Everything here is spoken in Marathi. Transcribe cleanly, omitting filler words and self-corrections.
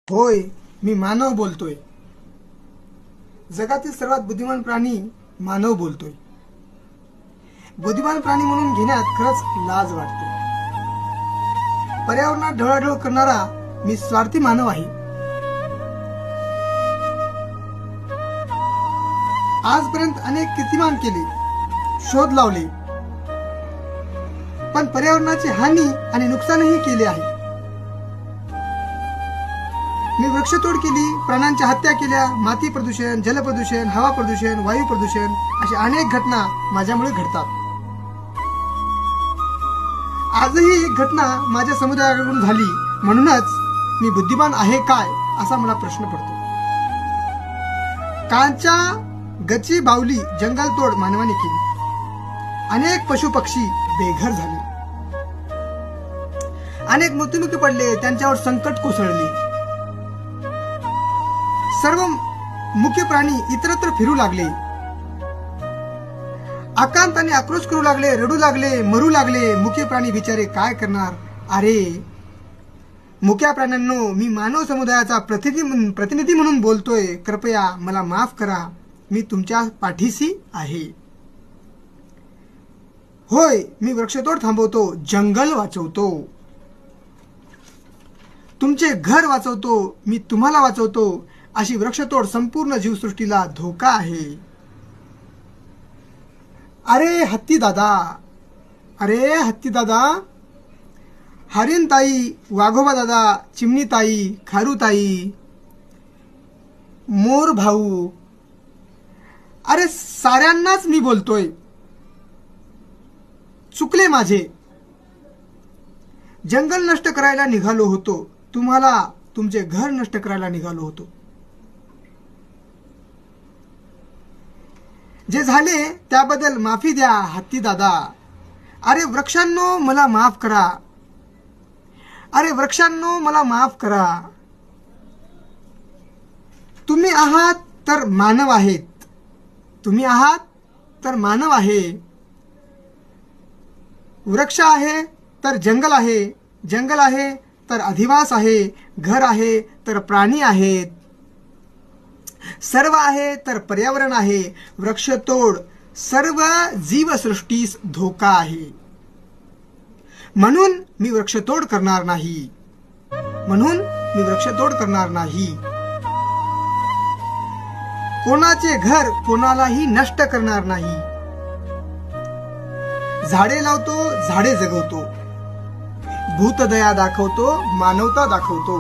होय, मी मानव बोलतोय. जगातील सर्वात बुद्धिमान प्राणी मानव बोलतोय. बुद्धिमान प्राणी म्हणून घेण्यात खरंच लाज वाटते. पर्यावरणात ढवळाढवळ करणारा मी स्वार्थी मानव आहे. आजपर्यंत अनेक कीर्तिमान केले, शोध लावले, पण पर्यावरणाची हानी आणि नुकसानही केले आहे. मी वृक्षतोड केली, प्राण्यांच्या हत्या केल्या, माती प्रदूषण, जल प्रदूषण, हवा प्रदूषण, वायू प्रदूषण अशा अनेक घटना माझ्यामुळे घडतात. आजही एक घटना माझ्या समुदायाकडून झाली, म्हणूनच मी बुद्धिमान आहे काय असा मला प्रश्न पडतो. कांच्या गची बावली जंगलतोड मानवाने केली. अनेक पशु पक्षी बेघर झाले, अनेक मृत्युमुखी पडले, त्यांच्यावर संकट कोसळले. सर्व मुख्य प्राणी इतरत्र फिरू लागले, आकांत आणि आक्रोश करू लागले, रडू लागले, मरू लागले. मुख्य प्राणी बिचारे काय करणार? अरे मुक्या प्राण्यांनो, मी मानव समुदायाचा प्रतिनिधी म्हणून बोलतोय. कृपया मला माफ करा, मी तुमच्या पाठीशी आहे. होय, मी वृक्षतोड थांबवतो, जंगल वाचवतो, तुमचे घर वाचवतो, मी तुम्हाला वाचवतो. अशी वृक्षतोड संपूर्ण जीवसृष्टीला धोका आहे. अरे हत्ती दादा, अरे हत्ती दादा, हरिण ताई, वाघोबा दादा, चिमणी ताई, खारू ताई, मोर भाऊ, अरे साऱ्यांनाच मी बोलतोय. चुकले माझे. जंगल नष्ट करायला निघालो होतो, तुम्हाला तुमचे घर नष्ट करायला निघालो होतो. जे झाले त्याबद्दल माफी द्या हत्ती दादा. अरे वृक्षांनो, मला माफ करा. अरे वृक्षांनो, मला माफ करा. तुम्ही आहात तर मानव आहेत, तुम्ही आहात तर मानव आहे. वृक्ष आहे तर जंगल आहे, जंगल आहे तर अधिवास आहे, घर आहे तर प्राणी आहेत, सर्व आहे तर पर्यावरण आहे. वृक्षतोड सर्व जीवसृष्टीस धोका आहे. म्हणून मी वृक्षतोड करणार नाही, म्हणून मी वृक्षतोड करणार नाही. कोणाचे घर कोणालाही नष्ट करणार नाही. झाडे लावतो, झाडे जगवतो, भूतदया दाखवतो, मानवता दाखवतो.